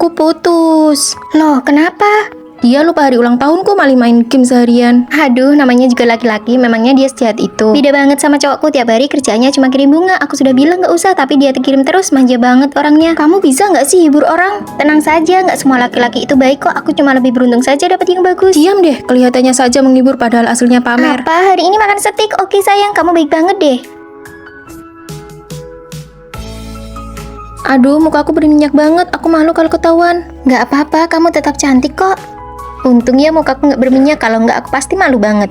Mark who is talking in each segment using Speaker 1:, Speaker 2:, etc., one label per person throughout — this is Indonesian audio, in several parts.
Speaker 1: Aku putus.
Speaker 2: Loh, kenapa?
Speaker 1: Dia lupa hari ulang tahunku malah main game seharian.
Speaker 2: Aduh, namanya juga laki-laki, memangnya dia sejahat itu. Beda banget sama cowokku, tiap hari kerjanya cuma kirim bunga. Aku sudah bilang gak usah, tapi dia kirim terus, manja banget orangnya. Kamu bisa gak sih hibur orang? Tenang saja, gak semua laki-laki itu baik kok. Aku cuma lebih beruntung saja dapat yang bagus.
Speaker 1: Diam deh, kelihatannya saja menghibur padahal aslinya pamer.
Speaker 2: Apa? Hari ini makan steak? Oke sayang, kamu baik banget deh.
Speaker 1: Aduh, muka aku berminyak banget. Aku malu kalau ketahuan.
Speaker 2: Gak apa-apa, kamu tetap cantik kok. Untung ya mukaku gak berminyak, kalau nggak aku pasti malu banget.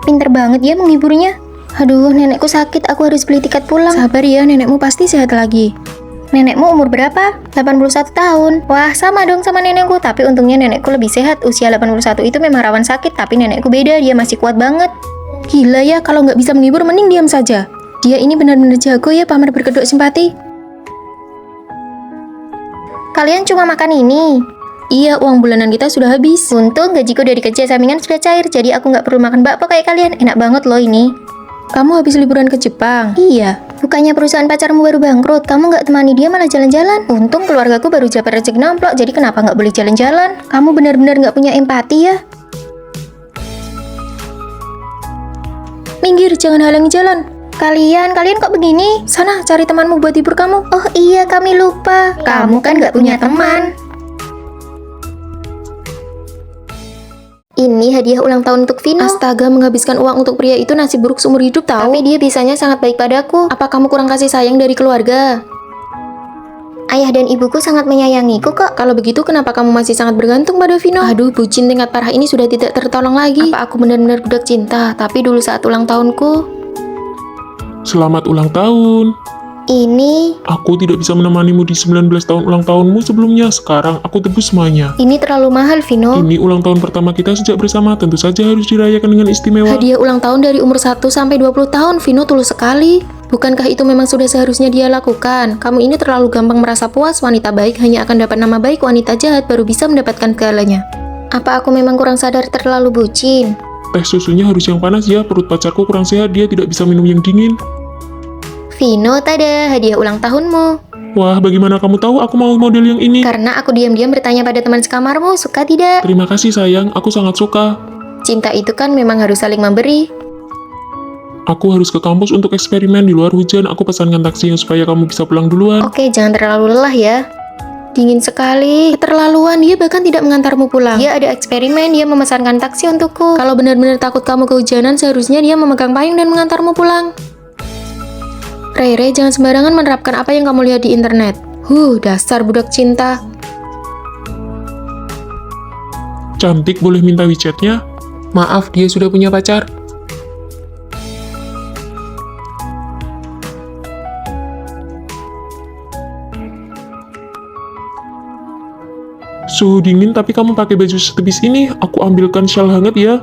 Speaker 2: Pinter banget ya menghiburnya. Aduh, nenekku sakit, aku harus beli tiket pulang.
Speaker 1: Sabar ya, nenekmu pasti sehat lagi.
Speaker 2: Nenekmu umur berapa? 81 tahun. Wah, sama dong sama nenekku, tapi untungnya nenekku lebih sehat. Usia 81 itu memang rawan sakit, tapi nenekku beda, dia masih kuat banget.
Speaker 1: Gila ya, kalau nggak bisa menghibur mending diam saja. Dia ini benar-benar jago ya pamer berkedok simpati.
Speaker 2: Kalian cuma makan ini?
Speaker 1: Iya, uang bulanan kita sudah habis.
Speaker 2: Untung gajiku dari kerja sampingan sudah cair, jadi aku nggak perlu makan bakpo kayak kalian. Enak banget loh ini.
Speaker 1: Kamu habis liburan ke Jepang?
Speaker 2: Iya. Bukannya perusahaan pacarmu baru bangkrut, kamu nggak temani dia malah jalan-jalan? Untung keluargaku baru dapat rezeki nomplok, jadi kenapa nggak boleh jalan-jalan? Kamu benar-benar nggak punya empati ya?
Speaker 1: Minggir, jangan halangi jalan.
Speaker 2: Kalian kok begini?
Speaker 1: Sana, cari temanmu buat hibur kamu.
Speaker 2: Oh iya, kami lupa. Kamu kan nggak punya teman. Ini hadiah ulang tahun untuk Vino.
Speaker 1: Astaga, menghabiskan uang untuk pria itu nasib buruk seumur hidup tahu.
Speaker 2: Tapi dia biasanya sangat baik padaku.
Speaker 1: Apa kamu kurang kasih sayang dari keluarga?
Speaker 2: Ayah dan ibuku sangat menyayangiku kok.
Speaker 1: Kalau begitu kenapa kamu masih sangat bergantung pada Vino? Aduh, bucin tingkat parah ini sudah tidak tertolong lagi. Apa aku benar-benar budak cinta? Tapi dulu saat ulang tahunku.
Speaker 3: Selamat ulang tahun.
Speaker 2: Ini
Speaker 3: Aku tidak bisa menemanimu di 19 tahun ulang tahunmu sebelumnya. Sekarang aku tebus semuanya.
Speaker 2: terlalu mahal, Vino.
Speaker 3: Ini ulang tahun pertama kita sejak bersama. Tentu saja harus dirayakan dengan istimewa.
Speaker 1: Hadiah ulang tahun dari umur 1 sampai 20 tahun. Vino tulus sekali. Bukankah itu memang sudah seharusnya dia lakukan? Kamu ini terlalu gampang merasa puas. Wanita baik hanya akan dapat nama baik, wanita jahat baru bisa mendapatkan segalanya.
Speaker 2: Apa aku memang kurang sadar terlalu bucin?
Speaker 3: Teh susunya harus yang panas ya. Perut pacarku kurang sehat. Dia tidak bisa minum yang dingin.
Speaker 2: Vino, tada, hadiah ulang tahunmu.
Speaker 3: Wah, bagaimana kamu tahu aku mau model yang ini?
Speaker 2: Karena aku diam-diam bertanya pada teman sekamarmu, suka tidak?
Speaker 3: Terima kasih sayang, aku sangat suka.
Speaker 2: Cinta itu kan memang harus saling memberi.
Speaker 3: Aku harus ke kampus untuk eksperimen di luar hujan. Aku pesankan taksi supaya kamu bisa pulang duluan.
Speaker 2: Oke, jangan terlalu lelah ya. Dingin sekali.
Speaker 1: Keterlaluan, dia bahkan tidak mengantarmu pulang.
Speaker 2: Dia ada eksperimen, dia memesankan taksi untukku.
Speaker 1: Kalau benar-benar takut kamu kehujanan, seharusnya dia memegang payung dan mengantarmu pulang. Rere, jangan sembarangan menerapkan apa yang kamu lihat di internet. Dasar budak cinta.
Speaker 3: Cantik, boleh minta WeChat-nya? Maaf, dia sudah punya pacar. Suhu dingin tapi kamu pakai baju setipis ini. Aku ambilkan shawl hangat ya.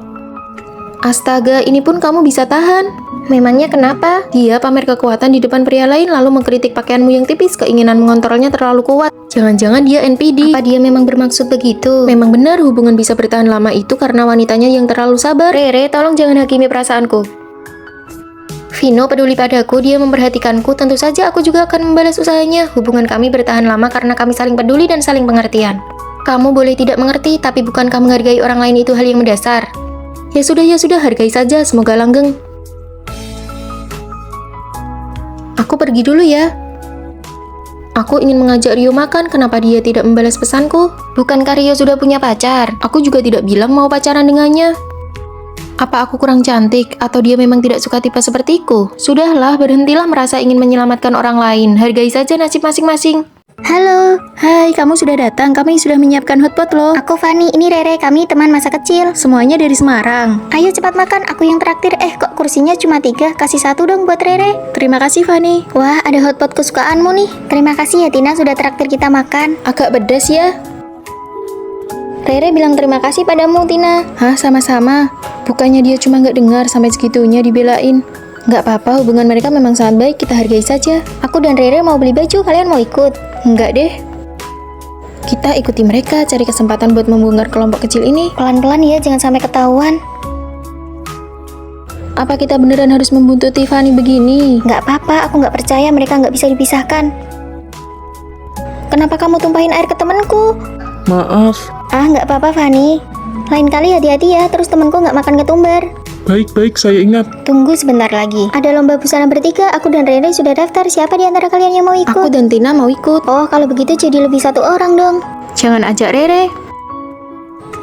Speaker 1: Astaga, ini pun kamu bisa tahan.
Speaker 2: Memangnya kenapa?
Speaker 1: Dia pamer kekuatan di depan pria lain lalu mengkritik pakaianmu yang tipis. Keinginan mengontrolnya terlalu kuat. Jangan-jangan dia NPD.
Speaker 2: Apa dia memang bermaksud begitu?
Speaker 1: Memang benar hubungan bisa bertahan lama itu karena wanitanya yang terlalu sabar.
Speaker 2: Rere, tolong jangan hakimi perasaanku. Vino peduli padaku, dia memperhatikanku. Tentu saja aku juga akan membalas usahanya. Hubungan kami bertahan lama karena kami saling peduli dan saling pengertian. Kamu boleh tidak mengerti, tapi bukankah menghargai orang lain itu hal yang mendasar?
Speaker 1: Ya sudah, hargai saja. Semoga langgeng. Aku pergi dulu ya. Aku ingin mengajak Rio makan, kenapa dia tidak membalas pesanku?
Speaker 2: Bukankah Rio sudah punya pacar?
Speaker 1: Aku juga tidak bilang mau pacaran dengannya. Apa aku kurang cantik? Atau dia memang tidak suka tipe sepertiku? Sudahlah, berhentilah merasa ingin menyelamatkan orang lain. Hargai saja nasib masing-masing.
Speaker 2: Halo.
Speaker 1: Hai, kamu sudah datang. Kami sudah menyiapkan hotpot loh.
Speaker 2: Aku Fani, ini Rere, kami teman masa kecil.
Speaker 1: Semuanya dari Semarang.
Speaker 2: Ayo cepat makan, aku yang traktir. Kok kursinya cuma 3? Kasih 1 dong buat Rere.
Speaker 1: Terima kasih, Fani.
Speaker 2: Wah, ada hotpot kesukaanmu nih. Terima kasih ya Tina sudah traktir kita makan.
Speaker 1: Agak pedas ya.
Speaker 2: Rere bilang terima kasih padamu, Tina.
Speaker 1: Hah, sama-sama. Bukannya dia cuma nggak dengar sampai segitunya dibelain. Nggak apa-apa, hubungan mereka memang sangat baik, kita hargai saja.
Speaker 2: Aku dan Rere mau beli baju, kalian mau ikut?
Speaker 1: Enggak deh. Kita ikuti mereka, cari kesempatan buat membongkar kelompok kecil ini.
Speaker 2: Pelan-pelan ya, jangan sampai ketahuan.
Speaker 1: Apa kita beneran harus membuntuti Fani begini?
Speaker 2: Nggak apa-apa, aku nggak percaya mereka nggak bisa dipisahkan. Kenapa kamu tumpahin air ke temanku?
Speaker 3: Maaf.
Speaker 2: Ah, nggak apa-apa, Fanny. Lain kali hati-hati ya, terus temanku nggak makan ketumbar.
Speaker 3: Baik-baik, saya ingat.
Speaker 2: Tunggu sebentar lagi. Ada lomba busana bertiga, aku dan Rere sudah daftar. Siapa di antara kalian yang mau ikut?
Speaker 1: Aku dan Tina mau ikut.
Speaker 2: Oh, kalau begitu jadi lebih satu orang dong.
Speaker 1: Jangan ajak Rere.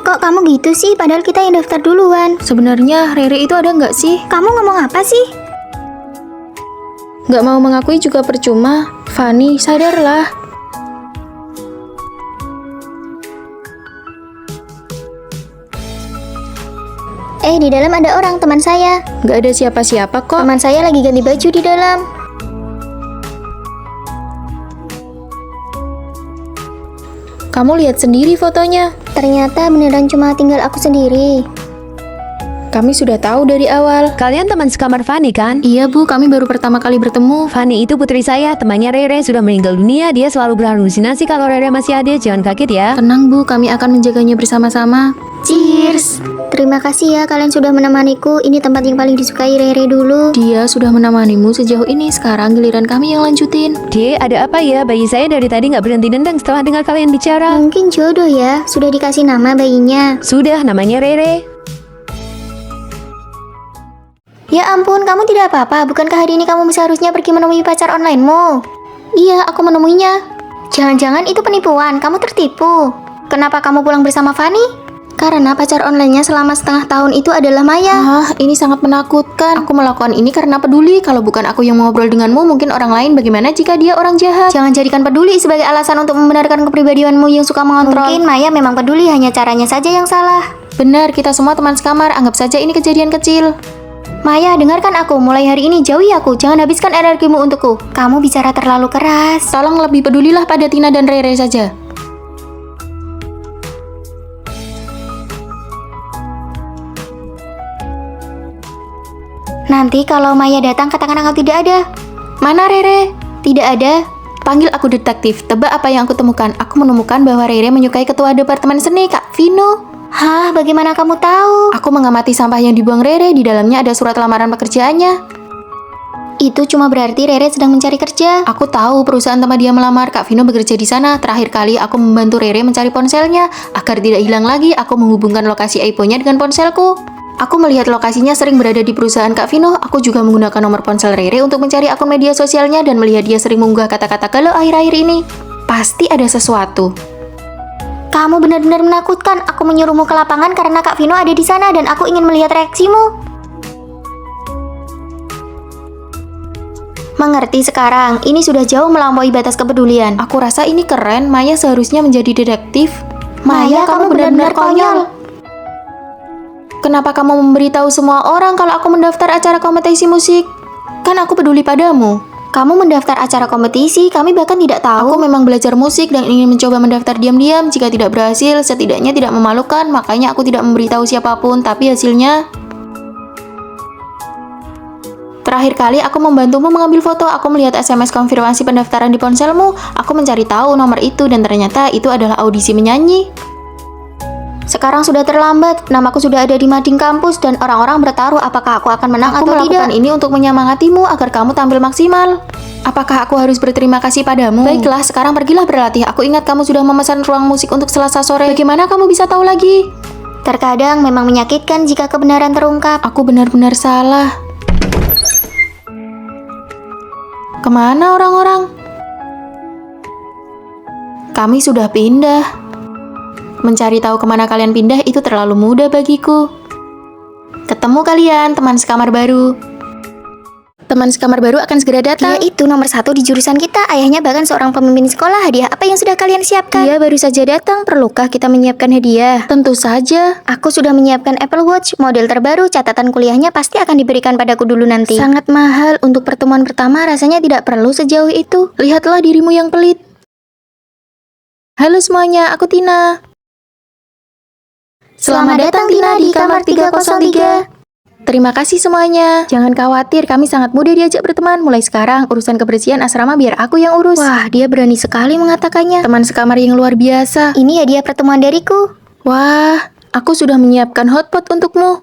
Speaker 2: Kok kamu gitu sih? Padahal kita yang daftar duluan.
Speaker 1: Sebenarnya Rere itu ada nggak sih?
Speaker 2: Kamu ngomong apa sih?
Speaker 1: Nggak mau mengakui juga percuma. Fanny, sadarlah.
Speaker 2: Di dalam ada orang, teman saya.
Speaker 1: Nggak ada siapa-siapa kok.
Speaker 2: Teman saya lagi ganti baju di dalam.
Speaker 1: Kamu lihat sendiri fotonya.
Speaker 2: Ternyata beneran cuma tinggal aku sendiri.
Speaker 1: Kami sudah tahu dari awal.
Speaker 4: Kalian teman sekamar Fanny kan?
Speaker 1: Iya Bu, kami baru pertama kali bertemu.
Speaker 4: Fanny itu putri saya, temannya Rere sudah meninggal dunia. Dia selalu berhalusinasi kalau Rere masih ada, jangan kaget ya.
Speaker 1: Tenang Bu, kami akan menjaganya bersama-sama.
Speaker 2: Cheers. Terima kasih ya kalian sudah menemaniku. Ini tempat yang paling disukai Rere dulu.
Speaker 1: Dia sudah menemanimu sejauh ini, sekarang giliran kami yang lanjutin.
Speaker 4: Dek, ada apa ya? Bayi saya dari tadi nggak berhenti nendang setelah dengar kalian bicara.
Speaker 2: Mungkin jodoh ya. Sudah dikasih nama bayinya.
Speaker 4: Sudah, namanya Rere.
Speaker 2: Ya ampun, kamu tidak apa-apa. Bukankah hari ini kamu seharusnya pergi menemui pacar onlinemu?
Speaker 1: Iya, aku menemuinya.
Speaker 2: Jangan-jangan itu penipuan. Kamu tertipu. Kenapa kamu pulang bersama Fanny?
Speaker 1: Karena pacar online-nya selama setengah tahun itu adalah Maya. Ah, ini sangat menakutkan. Aku melakukan ini karena peduli. Kalau bukan aku yang mengobrol denganmu, mungkin orang lain. Bagaimana jika dia orang jahat?
Speaker 2: Jangan jadikan peduli sebagai alasan untuk membenarkan kepribadianmu yang suka mengontrol. Mungkin Maya memang peduli, hanya caranya saja yang salah.
Speaker 1: Benar, kita semua teman sekamar. Anggap saja ini kejadian kecil.
Speaker 2: Maya, dengarkan aku. Mulai hari ini jauhi aku. Jangan habiskan energimu untukku. Kamu bicara terlalu keras.
Speaker 1: Tolong lebih pedulilah pada Tina dan Rere saja.
Speaker 2: Nanti kalau Maya datang, katakan aku tidak ada.
Speaker 1: Mana Rere?
Speaker 2: Tidak ada.
Speaker 1: Panggil aku detektif. Tebak apa yang aku temukan. Aku menemukan bahwa Rere menyukai ketua departemen seni, Kak Vino.
Speaker 2: Hah, bagaimana kamu tahu?
Speaker 1: Aku mengamati sampah yang dibuang Rere. Di dalamnya ada surat lamaran pekerjaannya.
Speaker 2: Itu cuma berarti Rere sedang mencari kerja.
Speaker 1: Aku tahu perusahaan tempat dia melamar. Kak Vino bekerja di sana. Terakhir kali aku membantu Rere mencari ponselnya. Agar tidak hilang lagi, aku menghubungkan lokasi iPhone-nya dengan ponselku. Aku melihat lokasinya sering berada di perusahaan Kak Vino. Aku juga menggunakan nomor ponsel Rere untuk mencari akun media sosialnya dan melihat dia sering mengunggah kata-kata galau akhir-akhir ini. Pasti ada sesuatu.
Speaker 2: Kamu benar-benar menakutkan. Aku menyuruhmu ke lapangan karena Kak Vino ada di sana dan aku ingin melihat reaksimu. Mengerti sekarang, ini sudah jauh melampaui batas kepedulian.
Speaker 1: Aku rasa ini keren. Maya seharusnya menjadi detektif.
Speaker 2: Maya, kamu benar-benar konyol.
Speaker 1: Kenapa kamu memberitahu semua orang kalau aku mendaftar acara kompetisi musik? Kan aku peduli padamu.
Speaker 2: Kamu mendaftar acara kompetisi, kami bahkan tidak tahu.
Speaker 1: Aku memang belajar musik dan ingin mencoba mendaftar diam-diam. Jika tidak berhasil, setidaknya tidak memalukan. Makanya aku tidak memberitahu siapapun. Tapi hasilnya... Terakhir kali aku membantumu mengambil foto. Aku melihat SMS konfirmasi pendaftaran di ponselmu. Aku mencari tahu nomor itu dan ternyata itu adalah audisi menyanyi.
Speaker 2: Sekarang sudah terlambat, namaku sudah ada di mading kampus dan orang-orang bertaruh apakah aku akan menang
Speaker 1: Aku
Speaker 2: atau tidak.
Speaker 1: melakukan ini untuk menyemangatimu agar kamu tampil maksimal. Apakah aku harus berterima kasih padamu? Baiklah, sekarang pergilah berlatih. Aku ingat kamu sudah memesan ruang musik untuk Selasa sore. Bagaimana kamu bisa tahu lagi?
Speaker 2: Terkadang memang menyakitkan jika kebenaran terungkap.
Speaker 1: Aku benar-benar salah. Kemana orang-orang? Kami sudah pindah. Mencari tahu kemana kalian pindah itu terlalu mudah bagiku. Ketemu kalian, teman sekamar baru. Teman sekamar baru akan segera datang.
Speaker 2: Dia itu nomor 1 di jurusan kita. Ayahnya bahkan seorang pemimpin sekolah. Hadiah apa yang sudah kalian siapkan?
Speaker 1: Dia baru saja datang. Perlukah kita menyiapkan hadiah? Tentu saja.
Speaker 2: Aku sudah menyiapkan Apple Watch model terbaru. Catatan kuliahnya pasti akan diberikan padaku dulu nanti.
Speaker 1: Sangat mahal untuk pertemuan pertama. Rasanya tidak perlu sejauh itu. Lihatlah dirimu yang pelit. Halo semuanya, aku Tina.
Speaker 2: Selamat datang Tina di kamar 303.
Speaker 1: Terima kasih semuanya. Jangan khawatir, kami sangat mudah diajak berteman. Mulai sekarang, urusan kebersihan asrama biar aku yang urus. Wah, dia berani sekali mengatakannya. Teman sekamar yang luar biasa.
Speaker 2: Ini hadiah pertemuan dariku.
Speaker 1: Wah, aku sudah menyiapkan hotpot untukmu.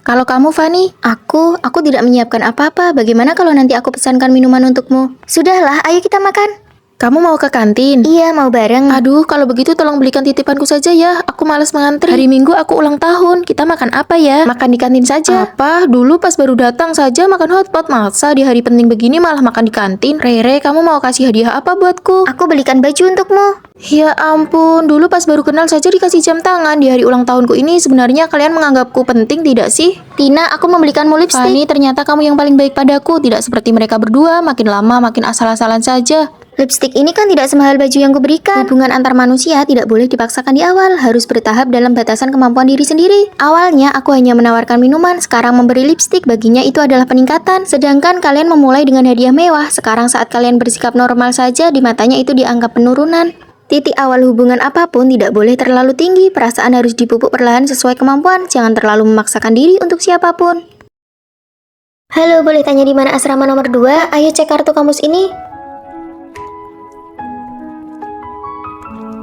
Speaker 1: Kalau kamu, Fanny?
Speaker 2: Aku tidak menyiapkan apa-apa. Bagaimana kalau nanti aku pesankan minuman untukmu? Sudahlah, ayo kita makan.
Speaker 1: Kamu mau ke kantin?
Speaker 2: Iya, mau bareng.
Speaker 1: Aduh, kalau begitu tolong belikan titipanku saja ya. Aku malas mengantri. Hari Minggu aku ulang tahun. Kita makan apa ya? Makan di kantin saja. Apa? Dulu pas baru datang saja makan hotpot. Masa di hari penting begini malah makan di kantin? Rere, kamu mau kasih hadiah apa buatku?
Speaker 2: Aku belikan baju untukmu.
Speaker 1: Ya ampun, dulu pas baru kenal saja dikasih jam tangan. Di hari ulang tahunku ini sebenarnya kalian menganggapku penting tidak sih?
Speaker 2: Tina, aku membelikanmu lipstik.
Speaker 1: Fani, ternyata kamu yang paling baik padaku. Tidak seperti mereka berdua, makin lama makin asal-asalan saja.
Speaker 2: Lipstik ini kan tidak semahal baju yang kuberikan. Hubungan antar manusia tidak boleh dipaksakan di awal, harus bertahap dalam batasan kemampuan diri sendiri. Awalnya aku hanya menawarkan minuman, sekarang memberi lipstik baginya itu adalah peningkatan. Sedangkan kalian memulai dengan hadiah mewah, sekarang saat kalian bersikap normal saja di matanya itu dianggap penurunan. Titik awal hubungan apapun tidak boleh terlalu tinggi, perasaan harus dipupuk perlahan sesuai kemampuan, jangan terlalu memaksakan diri untuk siapapun. Halo, boleh tanya di mana asrama nomor 2? Ayo cek kartu kamus ini.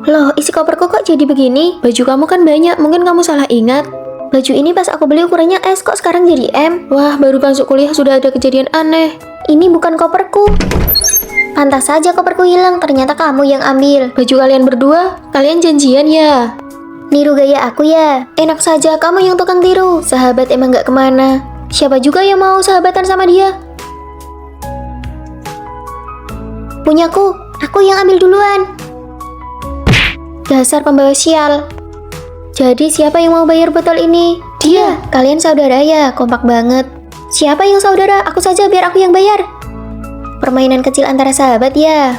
Speaker 2: Loh, isi koperku kok jadi begini? Baju kamu kan banyak, mungkin kamu salah ingat. Baju ini pas aku beli ukurannya S, kok sekarang jadi M? Wah, baru masuk kuliah sudah ada kejadian aneh. Ini bukan koperku. Pantas saja koperku hilang, ternyata kamu yang ambil. Baju kalian berdua? Kalian janjian ya? Niru gaya aku ya? Enak saja, kamu yang tukang tiru. Sahabat emang gak kemana. Siapa juga yang mau sahabatan sama dia? Punyaku, aku yang ambil duluan. Dasar pembawa sial. Jadi siapa yang mau bayar botol ini? Dia. Kalian saudara ya, kompak banget. Siapa yang saudara? Aku saja, biar aku yang bayar. Permainan kecil antara sahabat ya.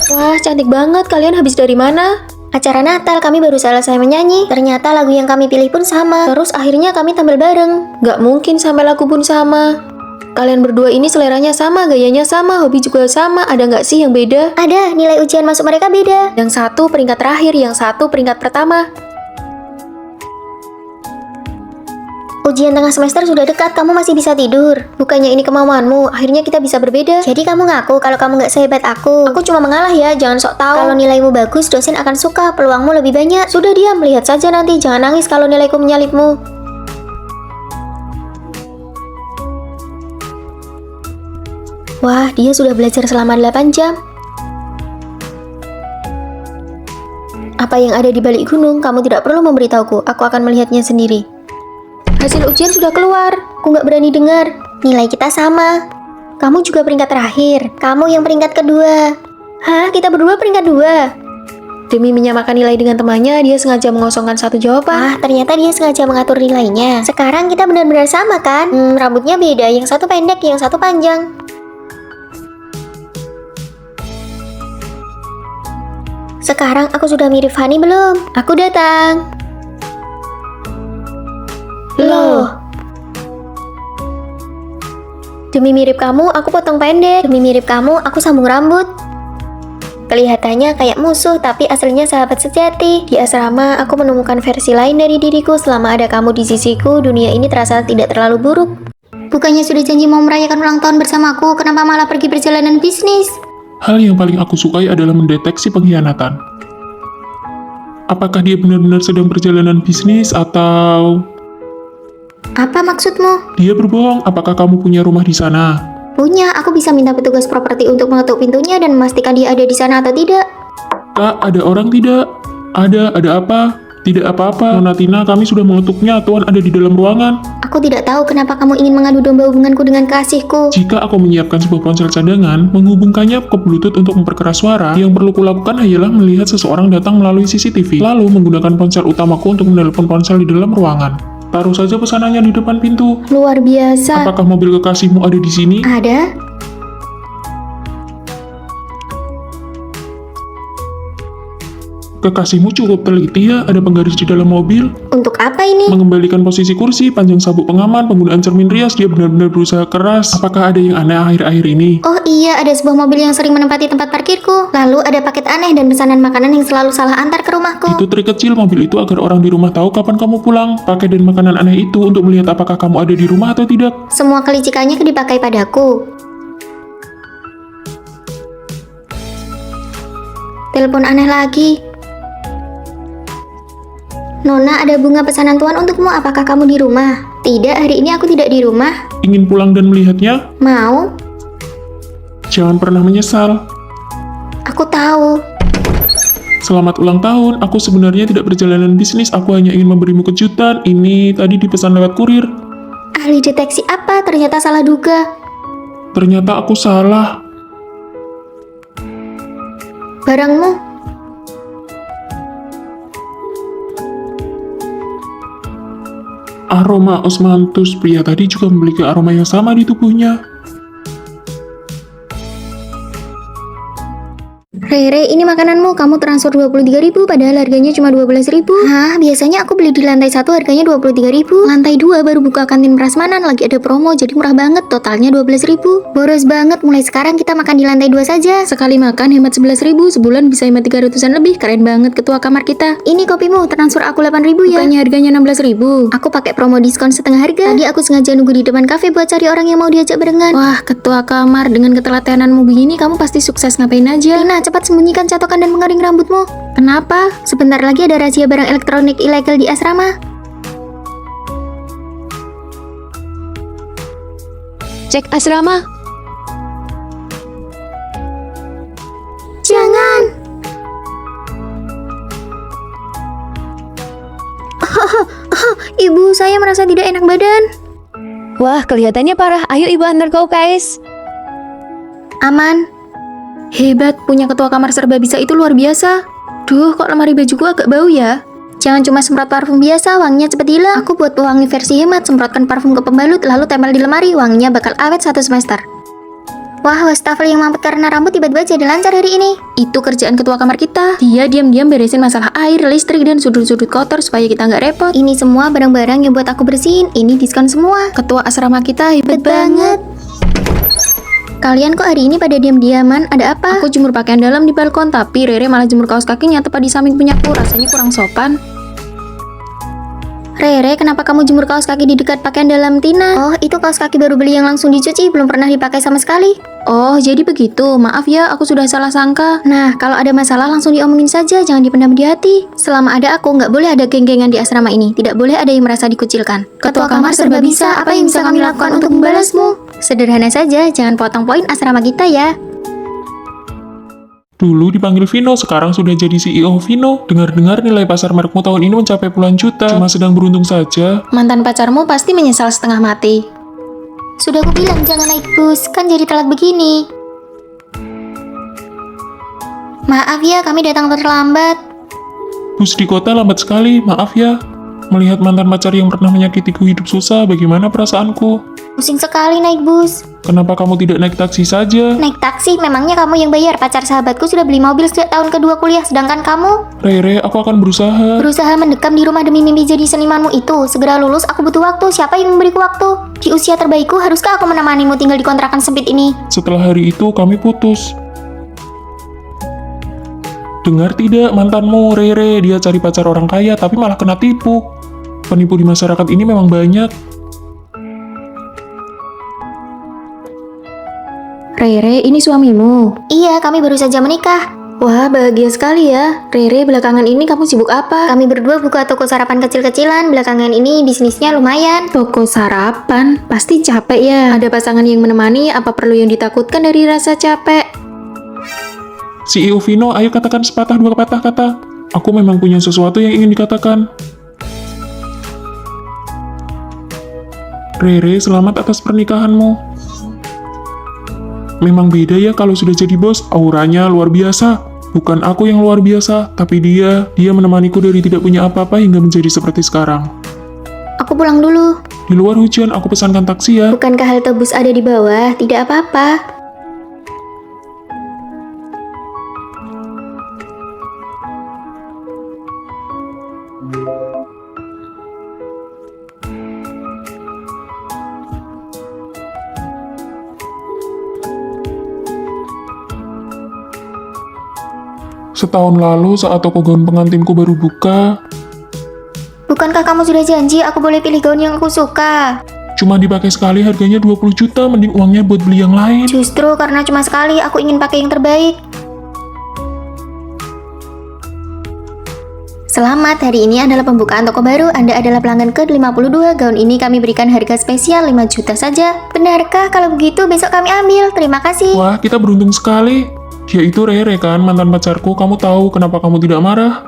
Speaker 2: Wah, cantik banget. Kalian habis dari mana? Acara Natal, kami baru selesai menyanyi. Ternyata lagu yang kami pilih pun sama. Terus akhirnya kami tampil bareng. Gak mungkin sampai lagu pun sama. Kalian berdua ini seleranya sama, gayanya sama, hobi juga sama. Ada nggak sih yang beda? Ada, nilai ujian masuk mereka beda. Yang satu peringkat terakhir, yang satu peringkat pertama. Ujian tengah semester sudah dekat, kamu masih bisa tidur. Bukannya ini kemauanmu, akhirnya kita bisa berbeda. Jadi kamu ngaku kalau kamu nggak sehebat aku. Aku cuma mengalah ya, jangan sok tahu. Kalau nilaimu bagus, dosen akan suka, peluangmu lebih banyak. Sudah diam, lihat saja nanti, jangan nangis kalau nilaiku menyalipmu. Wah, dia sudah belajar selama 8 jam. Apa yang ada di balik gunung, kamu tidak perlu memberitahuku. Aku akan melihatnya sendiri. Hasil ujian sudah keluar. Aku nggak berani dengar. Nilai kita sama. Kamu juga peringkat terakhir. Kamu yang peringkat kedua. Hah? Kita berdua peringkat 2? Demi menyamakan nilai dengan temannya, dia sengaja mengosongkan satu jawaban. Ternyata dia sengaja mengatur nilainya. Sekarang kita benar-benar sama kan? Rambutnya beda. Yang satu pendek, yang satu panjang. Sekarang aku sudah mirip Fani belum? Aku datang. Loh. Demi mirip kamu, aku potong pendek. Demi mirip kamu, aku sambung rambut. Kelihatannya kayak musuh, tapi aslinya sahabat sejati. Di asrama, aku menemukan versi lain dari diriku. Selama ada kamu di sisiku, dunia ini terasa tidak terlalu buruk. Bukannya sudah janji mau merayakan ulang tahun bersamaku, kenapa malah pergi perjalanan bisnis?
Speaker 3: Hal yang paling aku sukai adalah mendeteksi pengkhianatan. Apakah dia benar-benar sedang perjalanan bisnis atau...
Speaker 2: Apa maksudmu?
Speaker 3: Dia berbohong? Apakah kamu punya rumah di sana?
Speaker 2: Punya, aku bisa minta petugas properti untuk mengetuk pintunya dan memastikan dia ada di sana atau tidak.
Speaker 3: Kak, ada orang tidak? Ada apa? Tidak apa-apa. Nona Tina, kami sudah mengetuknya. Tuan ada di dalam ruangan.
Speaker 2: Aku tidak tahu kenapa kamu ingin mengadu domba hubunganku dengan kekasihku.
Speaker 3: Jika aku menyiapkan sebuah ponsel cadangan, menghubungkannya ke Bluetooth untuk memperkeras suara, yang perlu kulakukan hanyalah melihat seseorang datang melalui CCTV, lalu menggunakan ponsel utamaku untuk menelepon ponsel di dalam ruangan. Taruh saja pesanannya di depan pintu.
Speaker 2: Luar biasa.
Speaker 3: Apakah mobil kekasihmu ada di sini?
Speaker 2: Ada?
Speaker 3: Kekasihmu cukup teliti ya, ada penggaris di dalam mobil.
Speaker 2: Untuk apa ini?
Speaker 3: Mengembalikan posisi kursi, panjang sabuk pengaman, penggunaan cermin rias, dia benar-benar berusaha keras. Apakah ada yang aneh akhir-akhir ini?
Speaker 2: Oh iya, ada sebuah mobil yang sering menempati tempat parkirku. Lalu ada paket aneh dan pesanan makanan yang selalu salah antar ke rumahku.
Speaker 3: Itu trik kecil mobil itu agar orang di rumah tahu kapan kamu pulang. Paket dan makanan aneh itu untuk melihat apakah kamu ada di rumah atau tidak.
Speaker 2: Semua kelicikannya dipakai padaku. Telepon aneh lagi. Nona, ada bunga pesanan tuan untukmu. Apakah kamu di rumah? Tidak, hari ini aku tidak di rumah.
Speaker 3: Ingin pulang dan melihatnya?
Speaker 2: Mau?
Speaker 3: Jangan pernah menyesal.
Speaker 2: Aku tahu.
Speaker 3: Selamat ulang tahun, aku sebenarnya tidak perjalanan bisnis, aku hanya ingin memberimu kejutan. Ini tadi dipesan lewat kurir.
Speaker 2: Ahli deteksi apa? Ternyata salah duga.
Speaker 3: Ternyata aku salah.
Speaker 2: Barangmu.
Speaker 3: Aroma osmanthus, pria tadi juga memiliki aroma yang sama di tubuhnya.
Speaker 2: Rere, ini makananmu. Kamu transfer 23.000 padahal harganya cuma 12.000. Hah, biasanya aku beli di lantai 1 harganya 23.000. Lantai 2 baru buka kantin prasmanan, lagi ada promo jadi murah banget, totalnya 12.000. Boros banget, mulai sekarang kita makan di lantai 2 saja.
Speaker 1: Sekali makan hemat 11.000, sebulan bisa hemat 300-an lebih. Keren banget ketua kamar kita.
Speaker 2: Ini kopimu, transfer aku 8.000 ya.
Speaker 1: Bukannya harganya 16.000.
Speaker 2: Aku pakai promo diskon setengah harga. Tadi aku sengaja nunggu di depan kafe buat cari orang yang mau diajak barengan.
Speaker 1: Wah, ketua kamar, dengan ketelatenanmu begini kamu pasti sukses. Ngapain aja?
Speaker 2: Tina, cepat sembunyikan catokan dan pengering rambutmu.
Speaker 1: Kenapa?
Speaker 2: Sebentar lagi ada razia barang elektronik ilegal di asrama.
Speaker 4: Cek asrama.
Speaker 2: Jangan. Ibu, saya merasa tidak enak badan.
Speaker 4: Wah, kelihatannya parah. Ayo ibu antar ke UKS.
Speaker 2: Aman.
Speaker 1: Hebat, punya ketua kamar serba bisa itu luar biasa. Duh, kok lemari bajuku agak bau ya?
Speaker 2: Jangan cuma semprot parfum biasa, wanginya cepet hilang. Aku buat pewangi versi hemat, semprotkan parfum ke pembalut, lalu tempel di lemari, wanginya bakal awet 1 semester. Wah, wastafel yang mampet karena rambut tiba-tiba jadi lancar hari ini.
Speaker 1: Itu kerjaan ketua kamar kita. Dia diam-diam beresin masalah air, listrik, dan sudut-sudut kotor supaya kita nggak repot.
Speaker 2: Ini semua barang-barang yang buat aku bersihin, ini diskon semua.
Speaker 1: Ketua asrama kita hebat
Speaker 2: banget. Kalian kok hari ini pada diam-diaman? Ada apa?
Speaker 1: Aku jemur pakaian dalam di balkon, tapi Rere malah jemur kaos kakinya tepat di samping punyaku. Rasanya kurang sopan.
Speaker 2: Rere, kenapa kamu jemur kaos kaki di dekat pakaian dalam Tina? Oh, itu kaos kaki baru beli yang langsung dicuci, belum pernah dipakai sama sekali.
Speaker 1: Oh, jadi begitu. Maaf ya, aku sudah salah sangka.
Speaker 2: Nah, kalau ada masalah langsung diomongin saja, jangan dipendam di hati. Selama ada aku, nggak boleh ada geng-gengan di asrama ini. Tidak boleh ada yang merasa dikucilkan. Ketua kamar serba bisa, apa yang bisa kami lakukan untuk membalasmu? Sederhana saja, jangan potong poin asrama kita ya.
Speaker 3: Dulu dipanggil Vino, sekarang sudah jadi CEO Vino. Dengar-dengar nilai pasar merekmu tahun ini mencapai puluhan juta. Cuma sedang beruntung saja.
Speaker 1: Mantan pacarmu pasti menyesal setengah mati.
Speaker 2: Sudah aku bilang jangan naik bus, kan jadi telat begini. Maaf ya, kami datang terlambat.
Speaker 3: Bus di kota lambat sekali, maaf ya. Melihat mantan pacar yang pernah menyakitiku hidup susah, bagaimana perasaanku?
Speaker 2: Pusing sekali naik bus.
Speaker 3: Kenapa kamu tidak naik taksi saja?
Speaker 2: Naik taksi, memangnya kamu yang bayar. Pacar sahabatku sudah beli mobil sejak tahun kedua kuliah, sedangkan kamu?
Speaker 3: Rere, aku akan berusaha.
Speaker 2: Berusaha mendekam di rumah demi mimpi jadi senimanmu itu. Segera lulus, aku butuh waktu. Siapa yang memberiku waktu? Di usia terbaikku, haruskah aku menemanimu tinggal di kontrakan sempit ini?
Speaker 3: Setelah hari itu, kami putus. Dengar tidak, mantanmu, Rere, dia cari pacar orang kaya, tapi malah kena tipu. Penipu di masyarakat ini memang banyak.
Speaker 1: Rere, ini suamimu?
Speaker 2: Iya, kami baru saja menikah.
Speaker 1: Wah, bahagia sekali ya. Rere, belakangan ini kamu sibuk apa?
Speaker 2: Kami berdua buka toko sarapan kecil-kecilan. Belakangan ini bisnisnya lumayan.
Speaker 1: Toko sarapan? Pasti capek ya. Ada pasangan yang menemani, apa perlu yang ditakutkan dari rasa capek?
Speaker 3: CEO Vino, ayo katakan sepatah dua patah kata. Aku memang punya sesuatu yang ingin dikatakan. Rere, selamat atas pernikahanmu. Memang beda ya kalau sudah jadi bos, auranya luar biasa. Bukan aku yang luar biasa, tapi dia menemaniku dari tidak punya apa-apa hingga menjadi seperti sekarang.
Speaker 2: Aku pulang dulu.
Speaker 3: Di luar hujan, aku pesankan taksi ya.
Speaker 2: Bukankah halte bus ada di bawah? Tidak apa-apa.
Speaker 3: Setahun lalu saat toko gaun pengantinku baru buka,
Speaker 2: Bukankah kamu sudah janji aku boleh pilih gaun yang aku suka?
Speaker 3: cuma dipakai sekali harganya 20 juta, mending uangnya buat beli yang lain.
Speaker 2: Justru karena cuma sekali, aku ingin pakai yang terbaik. Selamat, hari ini adalah pembukaan toko baru. Anda adalah pelanggan ke-52. Gaun ini kami berikan harga spesial 5 juta saja. Benarkah? Kalau begitu besok kami ambil. Terima kasih.
Speaker 3: Wah, kita beruntung sekali. Dia itu Rere kan, mantan pacarku. Kamu tahu kenapa kamu tidak marah?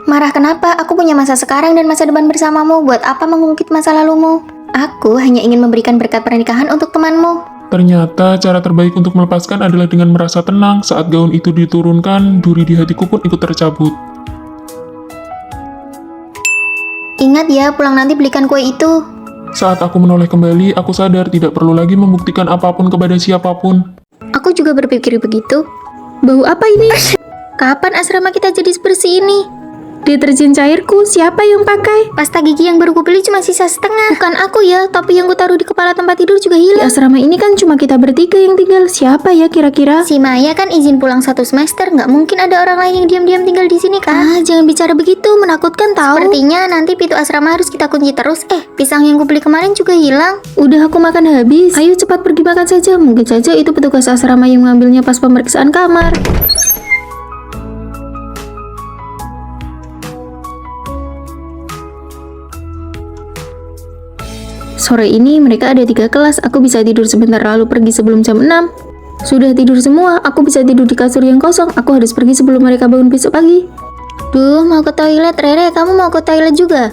Speaker 2: Marah kenapa? Aku punya masa sekarang dan masa depan bersamamu. Buat apa mengungkit masa lalumu? Aku hanya ingin memberikan berkat pernikahan untuk temanmu.
Speaker 3: Ternyata cara terbaik untuk melepaskan adalah dengan merasa tenang. Saat gaun itu diturunkan, duri di hatiku pun ikut tercabut.
Speaker 2: Ingat ya, pulang nanti belikan kue itu.
Speaker 3: Saat aku menoleh kembali, aku sadar tidak perlu lagi membuktikan apapun kepada siapapun.
Speaker 2: Aku juga berpikir begitu.
Speaker 1: Bau apa ini?
Speaker 2: Kapan asrama kita jadi sebersih ini?
Speaker 1: Deterjen cairku, siapa yang pakai?
Speaker 2: Pasta gigi yang baru kubeli cuma sisa setengah. Bukan aku ya, topi yang kutaruh di kepala tempat tidur juga
Speaker 1: Di
Speaker 2: hilang.
Speaker 1: asrama ini kan cuma kita bertiga yang tinggal. Siapa ya kira-kira?
Speaker 2: Si Maya kan izin pulang 1 semester, nggak mungkin ada orang lain yang diam-diam tinggal di sini kan? Jangan bicara begitu, menakutkan tahu. Sepertinya nanti pintu asrama harus kita kunci terus. Pisang yang kubeli kemarin juga hilang.
Speaker 1: Udah aku makan habis. Ayo cepat pergi makan saja. Mungkin saja itu petugas asrama yang mengambilnya pas pemeriksaan kamar. Sore ini mereka ada 3 kelas. Aku bisa tidur sebentar lalu pergi sebelum jam 6. Sudah tidur semua. Aku bisa tidur di kasur yang kosong. Aku harus pergi sebelum mereka bangun besok pagi.
Speaker 2: Duh, mau ke toilet. Rere, kamu mau ke toilet juga?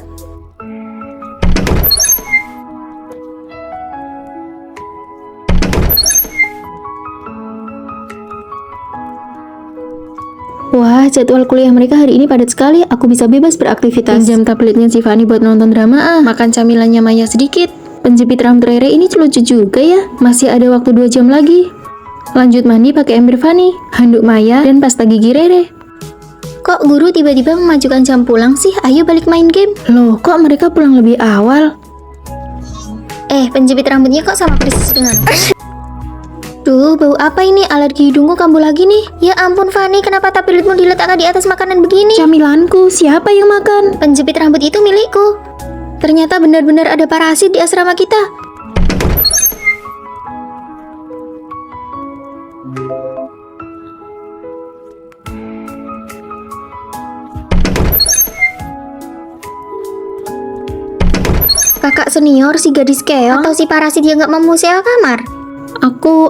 Speaker 1: Wah, jadwal kuliah mereka hari ini padat sekali. Aku bisa bebas beraktivitas. Pinjam tabletnya si Fanny buat nonton drama. Makan camilannya Maya sedikit. Penjepit rambut Rere ini lucu juga ya. Masih ada waktu 2 jam lagi. Lanjut mandi pakai ember Fanny, handuk Maya, dan pasta gigi Rere.
Speaker 2: Kok guru tiba-tiba memajukan jam pulang sih? Ayo balik main game.
Speaker 1: Loh, kok mereka pulang lebih awal?
Speaker 2: Penjepit rambutnya kok sama persis denganku? Duh, bau apa ini? Alergi hidungku kambuh lagi nih. Ya ampun Fanny, kenapa tabletmu diletakkan di atas makanan begini?
Speaker 1: Camilanku, siapa yang makan?
Speaker 2: Penjepit rambut itu milikku. Ternyata benar-benar ada parasit di asrama kita. Kakak senior, si gadis keong, atau si parasit yang nggak mau sewa kamar?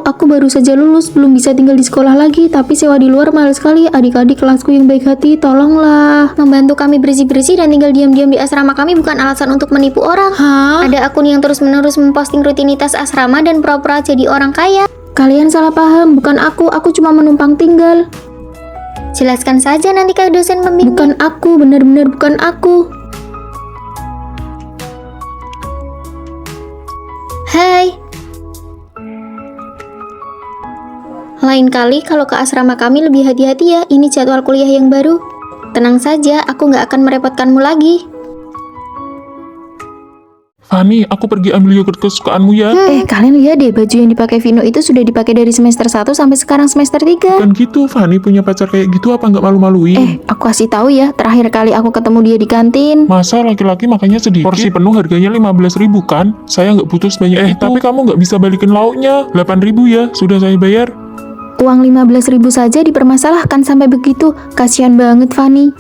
Speaker 1: Aku baru saja lulus, belum bisa tinggal di sekolah lagi, tapi sewa di luar mahal sekali. Adik-adik kelasku yang baik hati, tolonglah.
Speaker 2: Membantu kami bersih-bersih dan tinggal diam-diam di asrama kami bukan alasan untuk menipu orang.
Speaker 1: Hah?
Speaker 2: Ada akun yang terus-menerus memposting rutinitas asrama dan pura-pura jadi orang kaya.
Speaker 1: Kalian salah paham, bukan aku cuma menumpang tinggal.
Speaker 2: Jelaskan saja nanti ke dosen pembimbing.
Speaker 1: Bukan aku, benar-benar bukan aku.
Speaker 2: Hai. Lain kali kalau ke asrama kami lebih hati-hati ya, ini jadwal kuliah yang baru. Tenang saja, aku nggak akan merepotkanmu lagi.
Speaker 3: Fanny, aku pergi ambil yogurt kesukaanmu ya.
Speaker 1: Kalian lihat deh, baju yang dipakai Vino itu sudah dipakai dari semester 1 sampai sekarang semester 3.
Speaker 3: Bukan gitu, Fanny punya pacar kayak gitu apa nggak malu-maluin?
Speaker 1: Aku kasih tahu ya, terakhir kali aku ketemu dia di kantin.
Speaker 3: Masa laki-laki makannya sedikit? Porsi penuh harganya 15.000 kan? Saya nggak butuh sebanyak itu. Tapi kamu nggak bisa balikin lauknya. 8.000 ya, sudah saya bayar.
Speaker 1: Uang 15.000 saja dipermasalahkan sampai begitu. Kasihan banget Fanny.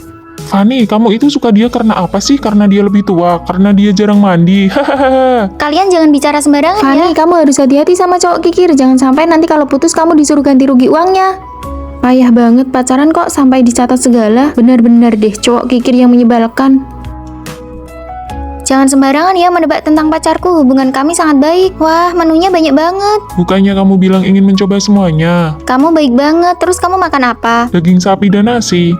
Speaker 3: Fanny, kamu itu suka dia karena apa sih? Karena dia lebih tua? Karena dia jarang mandi? Hahaha.
Speaker 2: Kalian jangan bicara sembarangan
Speaker 1: Fanny,
Speaker 2: ya.
Speaker 1: kamu harus hati-hati sama cowok kikir. Jangan sampai nanti kalau putus kamu disuruh ganti rugi uangnya. Payah banget pacaran kok sampai dicatat segala. Benar-benar deh cowok kikir yang menyebalkan.
Speaker 2: Jangan sembarangan ya menebak tentang pacarku. Hubungan kami sangat baik. Wah, menunya banyak banget.
Speaker 3: Bukannya kamu bilang ingin mencoba semuanya?
Speaker 2: Kamu baik banget. Terus kamu makan apa?
Speaker 3: Daging sapi dan nasi.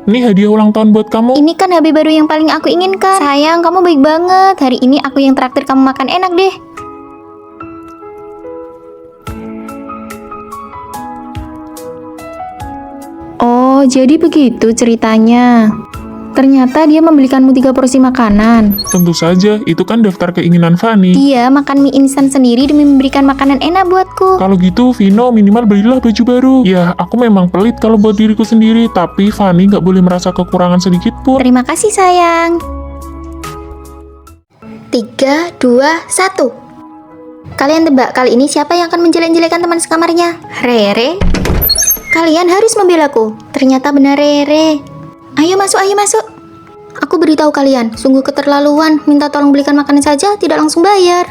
Speaker 3: Ini hadiah ulang tahun buat kamu.
Speaker 2: Ini kan HP baru yang paling aku inginkan. Sayang, kamu baik banget. Hari ini aku yang traktir kamu makan enak deh.
Speaker 1: Oh, jadi begitu ceritanya. Ternyata dia membelikanmu 3 porsi makanan.
Speaker 3: Tentu saja, itu kan daftar keinginan Fanny.
Speaker 2: Dia makan mie instan sendiri demi memberikan makanan enak buatku.
Speaker 3: Kalau gitu, Vino minimal belilah baju baru. Ya, aku memang pelit kalau buat diriku sendiri, tapi Fanny nggak boleh merasa kekurangan sedikit pun.
Speaker 2: Terima kasih sayang. 3, 2, 1. Kalian tebak kali ini siapa yang akan menjelek-jelekan teman sekamarnya? Rere? Kalian harus membelaku. Ternyata benar Rere. Ayo masuk, ayo masuk. Aku beritahu kalian, sungguh keterlaluan. Minta tolong belikan makanan saja, tidak langsung bayar.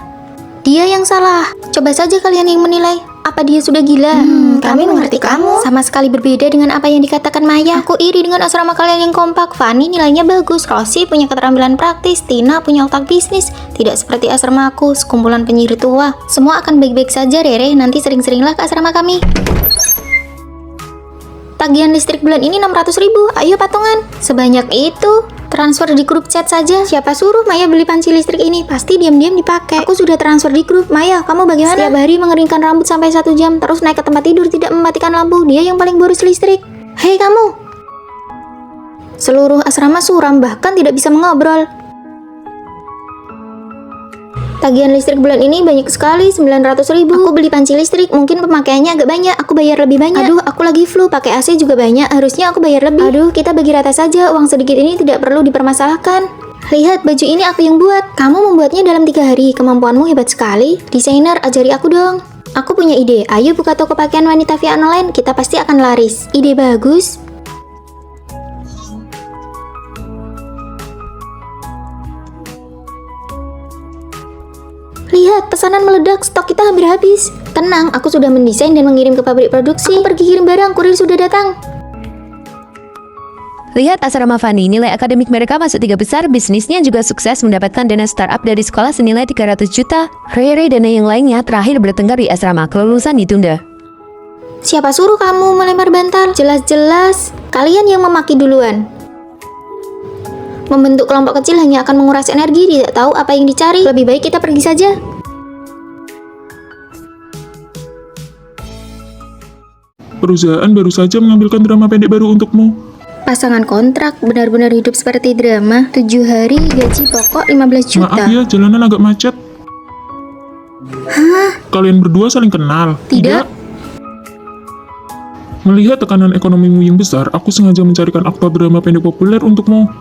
Speaker 2: Dia yang salah. Coba saja kalian yang menilai. Apa dia sudah gila? Kami mengerti kamu. Sama sekali berbeda dengan apa yang dikatakan Maya. Aku iri dengan asrama kalian yang kompak. Fanny nilainya bagus, Rosie punya keterampilan praktis, Tina punya otak bisnis. Tidak seperti asrama aku, sekumpulan penyihir tua. Semua akan baik-baik saja, Rere. Nanti sering-seringlah ke asrama kami. Tagihan listrik bulan ini 600.000. Ayo patungan. Sebanyak itu. Transfer di grup chat saja. Siapa suruh Maya beli panci listrik ini? Pasti diam-diam dipakai. Aku sudah transfer di grup. Maya, kamu bagaimana? Setiap hari mengeringkan rambut sampai 1 jam, terus naik ke tempat tidur tidak mematikan lampu. Dia yang paling boros listrik. Hei kamu. Seluruh asrama suram, bahkan tidak bisa mengobrol. Tagihan listrik bulan ini banyak sekali, 900.000. Aku beli panci listrik, mungkin pemakaiannya agak banyak, aku bayar lebih banyak. Aduh, aku lagi flu, pakai AC juga banyak, harusnya aku bayar lebih. Aduh, kita bagi rata saja, uang sedikit ini tidak perlu dipermasalahkan. Lihat, baju ini aku yang buat. Kamu membuatnya dalam 3 hari, kemampuanmu hebat sekali. Desainer, ajari aku dong. Aku punya ide, ayo buka toko pakaian wanita via online, kita pasti akan laris. Ide bagus. Lihat, pesanan meledak, stok kita hampir habis. Tenang, aku sudah mendesain dan mengirim ke pabrik produksi. Aku pergi kirim barang, kurir sudah datang.
Speaker 4: Lihat asrama Fanny, nilai akademik mereka masuk 3 besar, bisnisnya juga sukses mendapatkan dana startup dari sekolah senilai 300 juta. Rere dan yang lainnya terakhir bertengkar di asrama, kelulusan ditunda.
Speaker 2: Siapa suruh kamu melempar bantal? Jelas-jelas kalian yang memaki duluan. Membentuk kelompok kecil hanya akan menguras energi, tidak tahu apa yang dicari. Lebih baik kita pergi saja.
Speaker 3: Perusahaan baru saja mengambilkan drama pendek baru untukmu.
Speaker 2: Pasangan kontrak benar-benar hidup seperti drama. 7 hari, gaji pokok 15 juta.
Speaker 3: Maaf ya, jalanan agak macet.
Speaker 2: Hah?
Speaker 3: Kalian berdua saling kenal?
Speaker 2: Tidak.
Speaker 3: Melihat tekanan ekonomimu yang besar, aku sengaja mencarikan aktor drama pendek populer untukmu.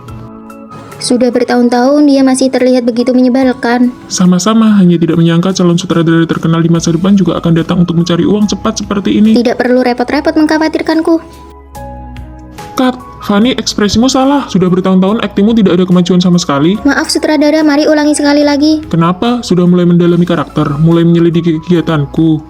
Speaker 2: Sudah bertahun-tahun dia masih terlihat begitu menyebalkan.
Speaker 3: Sama-sama, hanya tidak menyangka calon sutradara terkenal di masa depan juga akan datang untuk mencari uang cepat seperti ini.
Speaker 2: Tidak perlu repot-repot mengkhawatirkanku.
Speaker 3: Cut, Fanny, ekspresimu salah. Sudah bertahun-tahun aktingmu tidak ada kemajuan sama sekali.
Speaker 2: Maaf sutradara, mari ulangi sekali lagi.
Speaker 3: Kenapa? Sudah mulai mendalami karakter, mulai menyelidiki kegiatanku.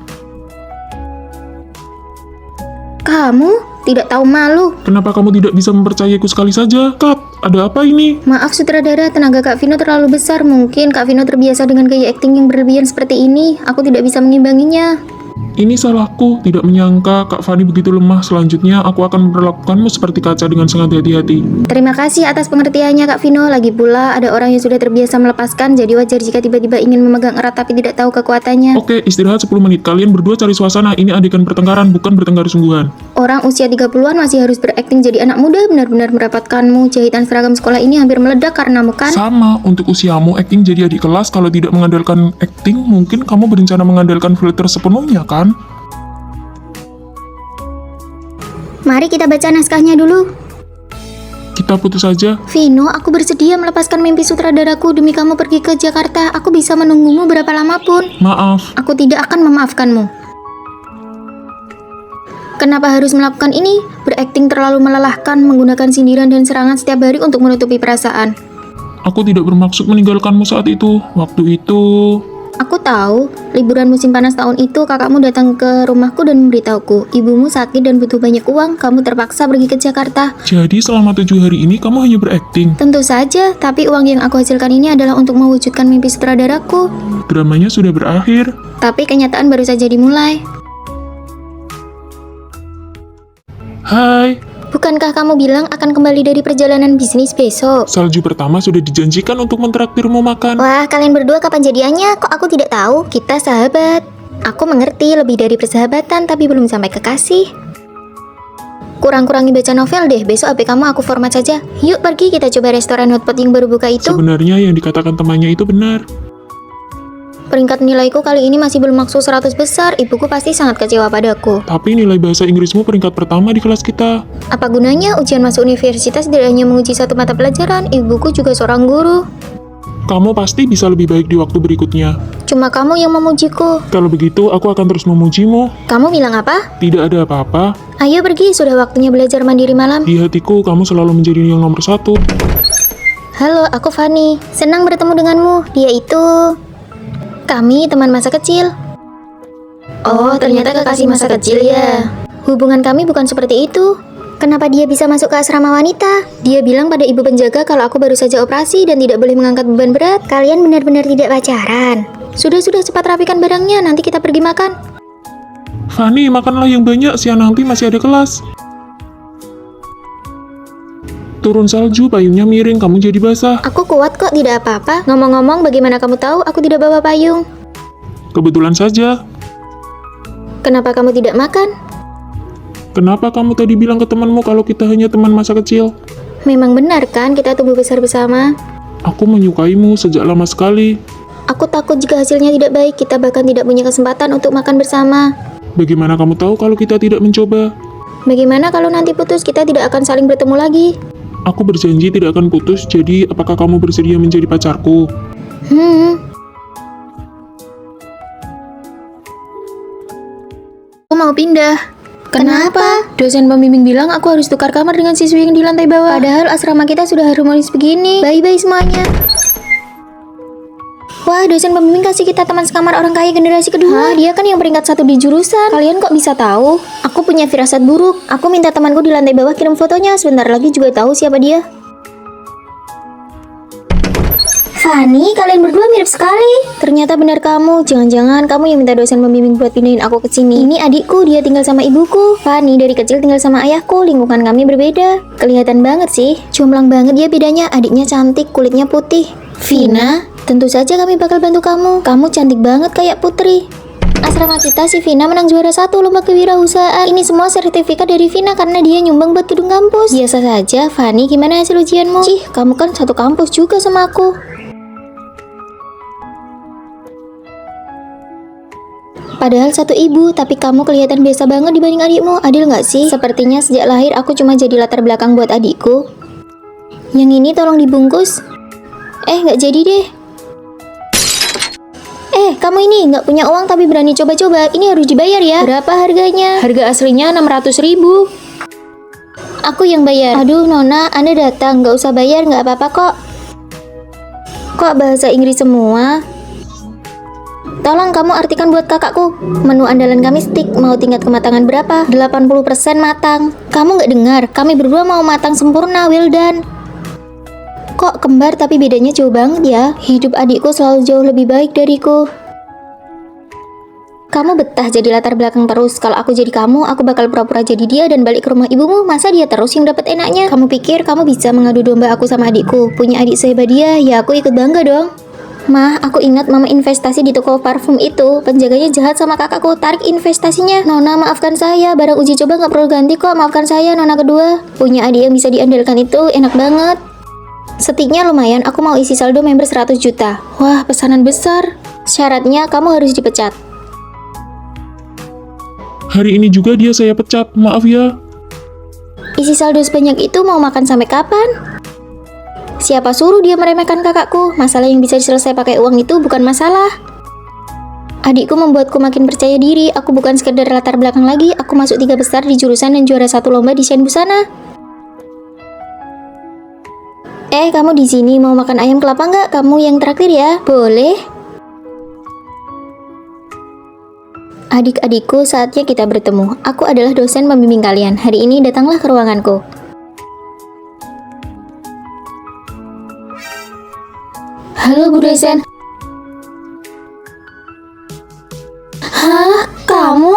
Speaker 2: Kamu tidak tahu malu.
Speaker 3: Kenapa kamu tidak bisa mempercayaiku sekali saja? Cut, ada apa ini?
Speaker 2: Maaf sutradara, tenaga Kak Vino terlalu besar. Mungkin Kak Vino terbiasa dengan gaya akting yang berlebihan seperti ini. Aku tidak bisa mengimbanginya.
Speaker 3: Ini salahku, tidak menyangka Kak Fanny begitu lemah. Selanjutnya, aku akan memperlakukanmu seperti kaca dengan sangat hati-hati.
Speaker 2: Terima kasih atas pengertiannya Kak Vino. Lagi pula ada orang yang sudah terbiasa melepaskan, jadi wajar jika tiba-tiba ingin memegang erat tapi tidak tahu kekuatannya.
Speaker 3: Oke, istirahat 10 menit. Kalian berdua cari suasana. Ini adegan pertengkaran, bukan bertengkar sungguhan.
Speaker 2: Orang usia 30-an masih harus berakting jadi anak muda, benar-benar merepotkanmu. Jahitan seragam sekolah ini hampir meledak karenamu kan?
Speaker 3: Sama, untuk usiamu, acting jadi adik kelas. Kalau tidak mengandalkan acting, mungkin kamu berencana mengandalkan filter sepenuhnya, kan?
Speaker 2: Mari kita baca naskahnya dulu.
Speaker 3: Kita putus saja.
Speaker 2: Vino, aku bersedia melepaskan mimpi sutradaraku demi kamu pergi ke Jakarta. Aku bisa menunggumu berapa lama pun.
Speaker 3: Maaf.
Speaker 2: Aku tidak akan memaafkanmu. Kenapa harus melakukan ini? Berakting terlalu melelahkan, menggunakan sindiran dan serangan setiap hari untuk menutupi perasaan.
Speaker 3: Aku tidak bermaksud meninggalkanmu saat itu. Waktu itu...
Speaker 2: Aku tahu, liburan musim panas tahun itu kakakmu datang ke rumahku dan memberitahuku, ibumu sakit dan butuh banyak uang, kamu terpaksa pergi ke Jakarta.
Speaker 3: Jadi selama 7 hari ini kamu hanya berakting?
Speaker 2: Tentu saja, tapi uang yang aku hasilkan ini adalah untuk mewujudkan mimpi sutradaraku.
Speaker 3: Dramanya sudah berakhir.
Speaker 2: Tapi kenyataan baru saja dimulai.
Speaker 3: Hai.
Speaker 2: Bukankah kamu bilang akan kembali dari perjalanan bisnis besok?
Speaker 3: Salju pertama sudah dijanjikan untuk mentraktirmu makan.
Speaker 2: Wah, kalian berdua kapan jadiannya? Kok aku tidak tahu? Kita sahabat. Aku mengerti lebih dari persahabatan, tapi belum sampai kekasih. Kurang-kurangi baca novel deh, besok HP kamu aku format saja. Yuk pergi kita coba restoran hotpot yang baru buka itu.
Speaker 3: Sebenarnya yang dikatakan temannya itu benar.
Speaker 2: Peringkat nilaiku kali ini masih belum masuk 100 besar, ibuku pasti sangat kecewa padaku.
Speaker 3: Tapi nilai bahasa Inggrismu peringkat pertama di kelas kita.
Speaker 2: Apa gunanya ujian masuk universitas tidak hanya menguji satu mata pelajaran, ibuku juga seorang guru.
Speaker 3: Kamu pasti bisa lebih baik di waktu berikutnya.
Speaker 2: Cuma kamu yang memujiku.
Speaker 3: Kalau begitu, aku akan terus memujimu.
Speaker 2: Kamu bilang apa?
Speaker 3: Tidak ada apa-apa.
Speaker 2: Ayo pergi, sudah waktunya belajar mandiri malam.
Speaker 3: Di hatiku, kamu selalu menjadi yang nomor 1.
Speaker 2: Halo, aku Fanny. Senang bertemu denganmu. Dia itu... Kami teman masa kecil. Oh, ternyata kekasih masa kecil ya. Hubungan kami bukan seperti itu. Kenapa dia bisa masuk ke asrama wanita? Dia bilang pada ibu penjaga kalau aku baru saja operasi dan tidak boleh mengangkat beban berat. Kalian benar-benar tidak pacaran. Sudah cepat rapikan barangnya, nanti kita pergi makan.
Speaker 3: Fanny, makanlah yang banyak, siang nanti masih ada kelas. Turun salju, payungnya miring, kamu jadi basah.
Speaker 2: Aku kuat kok, tidak apa-apa. Ngomong-ngomong, bagaimana kamu tahu aku tidak bawa payung?
Speaker 3: Kebetulan saja.
Speaker 2: Kenapa kamu tidak makan?
Speaker 3: Kenapa kamu tadi bilang ke temanmu kalau kita hanya teman masa kecil?
Speaker 2: Memang benar kan kita tumbuh besar bersama?
Speaker 3: Aku menyukaimu sejak lama sekali.
Speaker 2: Aku takut jika hasilnya tidak baik, kita bahkan tidak punya kesempatan untuk makan bersama.
Speaker 3: Bagaimana kamu tahu kalau kita tidak mencoba?
Speaker 2: Bagaimana kalau nanti putus, kita tidak akan saling bertemu lagi?
Speaker 3: Aku berjanji tidak akan putus, jadi apakah kamu bersedia menjadi pacarku?
Speaker 1: Aku mau pindah.
Speaker 2: Kenapa?
Speaker 1: Dosen pembimbing bilang aku harus tukar kamar dengan siswi yang di lantai bawah.
Speaker 2: Padahal asrama kita sudah harmonis begini. Bye-bye semuanya. Wah, dosen pembimbing kasih kita teman sekamar orang kaya generasi kedua. Dia kan yang peringkat 1 di jurusan. Kalian kok bisa tahu? Aku punya firasat buruk. Aku minta temanku di lantai bawah kirim fotonya. Sebentar lagi juga tahu siapa dia. Fanny, kalian berdua mirip sekali. Ternyata benar kamu. Jangan-jangan kamu yang minta dosen pembimbing buat pindahin aku ke sini. Ini adikku, dia tinggal sama ibuku. Fanny dari kecil tinggal sama ayahku. Lingkungan kami berbeda. Kelihatan banget sih. Jomplang banget dia bedanya. Adiknya cantik, kulitnya putih. Vina, tentu saja kami bakal bantu kamu. Kamu cantik banget kayak putri. Asrama kita si Vina menang juara 1 lomba kewirausahaan. Ini semua sertifikat dari Vina karena dia nyumbang buat gedung kampus. Biasa saja. Fanny, gimana hasil ujianmu? Cih, kamu kan satu kampus juga sama aku. Padahal satu ibu, tapi kamu kelihatan biasa banget dibanding adikmu. Adil nggak sih? Sepertinya sejak lahir aku cuma jadi latar belakang buat adikku. Yang ini tolong dibungkus. Nggak jadi deh. Kamu ini nggak punya uang tapi berani coba-coba. Ini harus dibayar ya. Berapa harganya?
Speaker 1: Harga aslinya 600.000.
Speaker 2: Aku yang bayar. Aduh Nona, Anda datang. Nggak usah bayar, nggak apa-apa kok. Kok bahasa Inggris semua? Tolong kamu artikan buat kakakku. Menu andalan kami steak, mau tingkat kematangan berapa? 80% matang. Kamu nggak dengar? Kami berdua mau matang sempurna, well done. Kok kembar tapi bedanya jauh banget ya? Hidup adikku selalu jauh lebih baik dariku. Kamu betah jadi latar belakang terus. Kalau aku jadi kamu, aku bakal pura-pura jadi dia dan balik ke rumah ibumu. Masa dia terus yang dapat enaknya? Kamu pikir kamu bisa mengadu domba aku sama adikku? Punya adik sehebat dia, ya aku ikut bangga dong. Mah, aku ingat mama investasi di toko parfum itu. Penjaganya jahat sama kakakku, tarik investasinya. Nona, maafkan saya, barang uji coba nggak perlu ganti kok. Maafkan saya, Nona kedua. Punya adik yang bisa diandalkan itu enak banget. Setiknya lumayan, aku mau isi saldo member 100 juta. Wah, pesanan besar. Syaratnya kamu harus dipecat.
Speaker 3: Hari ini juga dia saya pecat, maaf ya.
Speaker 2: Isi saldo sebanyak itu mau makan sampai kapan? Siapa suruh dia meremehkan kakakku? Masalah yang bisa diselesaikan pakai uang itu bukan masalah. Adikku membuatku makin percaya diri. Aku bukan sekedar latar belakang lagi. Aku masuk 3 besar di jurusan dan juara 1 lomba di desain busana. Kamu di sini mau makan ayam kelapa nggak? Kamu yang traktir ya? Boleh. Adik-adikku, saatnya kita bertemu. Aku adalah dosen pembimbing kalian. Hari ini datanglah ke ruanganku. Halo Bu dosen. Hah? Kamu?